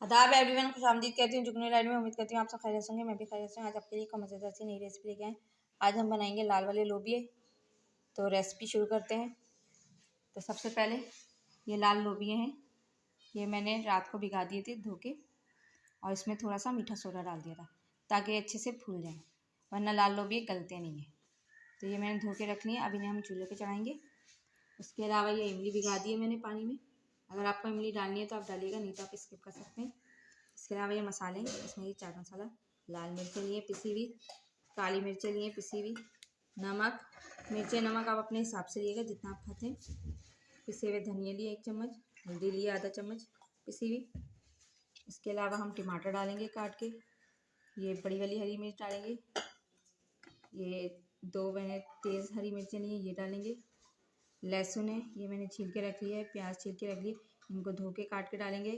आदाब एवरीवन, खुशामदीद कहती हूँ जुगनू लाइट में। उम्मीद करती हूँ आप सब खैरियत होंगे, मैं भी खैरियत हूँ। आज आपके लिए एक मज़ेदार सी नई रेसिपी लेके आए। आज हम बनाएंगे लाल वाले लोबिये। तो रेसिपी शुरू करते हैं। तो सबसे पहले ये लाल लोबिये हैं, ये मैंने रात को भिगा दिए थे धो के, और इसमें थोड़ा सा मीठा सोडा डाल दिया था ताकि अच्छे से फूल जाएँ, वरना लाल लोबिये गलते नहीं हैं। तो ये मैंने धो के रख लिए, अब इन्हें हम चूल्हे पर चढ़ाएँगे। उसके अलावा ये इमली भिगा दी है मैंने पानी में। अगर आपको इमली डालनी है तो आप डालिएगा, नहीं तो आप स्किप कर सकते हैं। इसके अलावा ये मसाले, इसमें ये चाट मसाला, लाल मिर्चें लिए पिसी हुई, काली मिर्चें लिए पिसी हुई, नमक, मिर्चें नमक आप अपने हिसाब से लिएगा जितना आप खाते हैं। पिसे हुए धनिया लिए 1 चम्मच, हल्दी लिए आधा चम्मच पिसी हुई। इसके अलावा हम टमाटर डालेंगे काट के, ये बड़ी वाली हरी मिर्च डालेंगे, ये 2 मैंने तेज़ हरी मिर्चें लिए ये डालेंगे। लहसुन है, ये मैंने छील के रख लिया है, प्याज छील के रख लिए, इनको धो के काट के डालेंगे।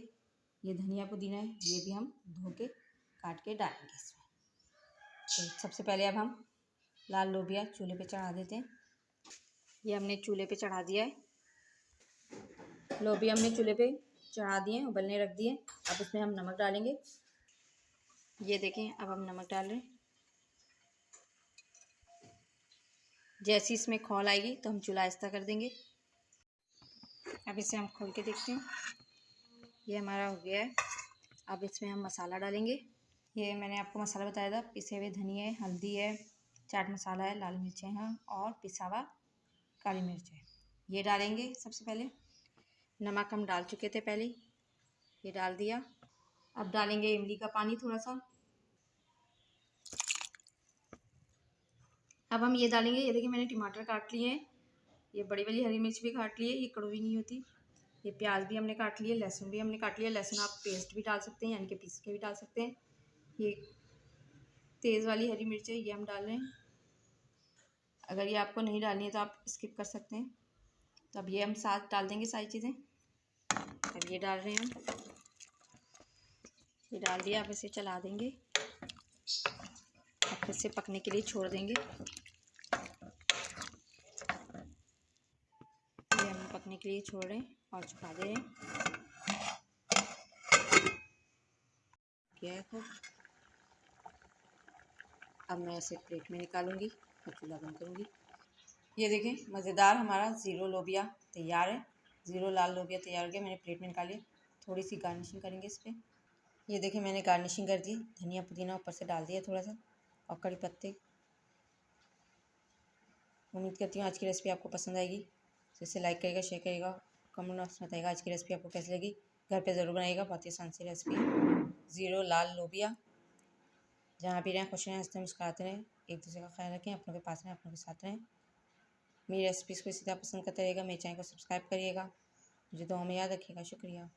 ये धनिया पुदीना है, ये भी हम धो के काट के डालेंगे इसमें। तो सबसे पहले अब हम लाल लोबिया चूल्हे पे चढ़ा देते हैं। ये हमने चूल्हे पे चढ़ा दिया है, लोबिया हमने चूल्हे पे चढ़ा दिए, उबलने रख दिए। अब इसमें हम नमक डालेंगे। ये देखें, अब हम नमक डाल रहे हैं। जैसी इसमें खौल आएगी तो हम चूल्हा आहिस्ता कर देंगे। अब इसे हम खोल के देखते हैं। ये हमारा हो गया है। अब इसमें हम मसाला डालेंगे। ये मैंने आपको मसाला बताया था, पिसे हुए धनिया है, हल्दी है, चाट मसाला है, लाल मिर्चें हैं और पिसा हुआ काली मिर्च है, ये डालेंगे सबसे पहले। नमक हम डाल चुके थे पहले, ये डाल दिया। अब डालेंगे इमली का पानी थोड़ा सा। अब हम ये डालेंगे, ये देखिए मैंने टमाटर काट लिए हैं, ये बड़ी वाली हरी मिर्च भी काट ली है, ये कड़वी नहीं होती। ये प्याज भी हमने काट लिए, लहसुन भी हमने काट लिया। लहसुन आप पेस्ट भी डाल सकते हैं, यानी कि पीस के भी डाल सकते हैं। ये तेज़ वाली हरी मिर्च है, ये हम डाल रहे हैं। अगर ये आपको नहीं डालनी है तो आप स्किप कर सकते हैं। तो अब ये हम साथ डाल देंगे सारी चीज़ें। अब ये डाल रहे हैं हम, ये डाल दिया। अब इसे चला देंगे, अब फिर से पकने के लिए छोड़ देंगे। ये हम पकने के लिए छोड़ रहे हैं और छुपा दे रहे हैं। क्या है खूब। अब मैं इसे प्लेट में निकालूंगी और चूल्हा बंद करूँगी। ये देखें, मज़ेदार हमारा ज़ीरो लोबिया तैयार है। ज़ीरो लाल लोबिया तैयार हो गया, मैंने प्लेट में निकाली। थोड़ी सी गार्निशिंग करेंगे इस पर। ये देखें, मैंने गार्निशिंग कर दी, धनिया पुदीना ऊपर से डाल दिया थोड़ा सा, और कड़ी पत्ते। उम्मीद करती हूँ आज की रेसिपी आपको पसंद आएगी, तो इसे लाइक करिएगा, शेयर करिएगा, कमेंट बॉक्स में बताइएगा आज की रेसिपी आपको कैसी लगी। घर पे ज़रूर बनाइएगा, बहुत ही आसान सी रेसिपी है। ज़ीरो लाल लोबिया। जहाँ भी रहें खुश रहें, हंसते मुस्कुराते रहें, एक दूसरे का ख्याल रखें, अपनों के पास रहें, अपनों के साथ रहें। मेरी रेसिपीज़ को इसी तरह पसंद करते रहिएगा। मेरे चैनल को सब्सक्राइब करिएगा, मुझे दुआ में याद रखिएगा। शुक्रिया।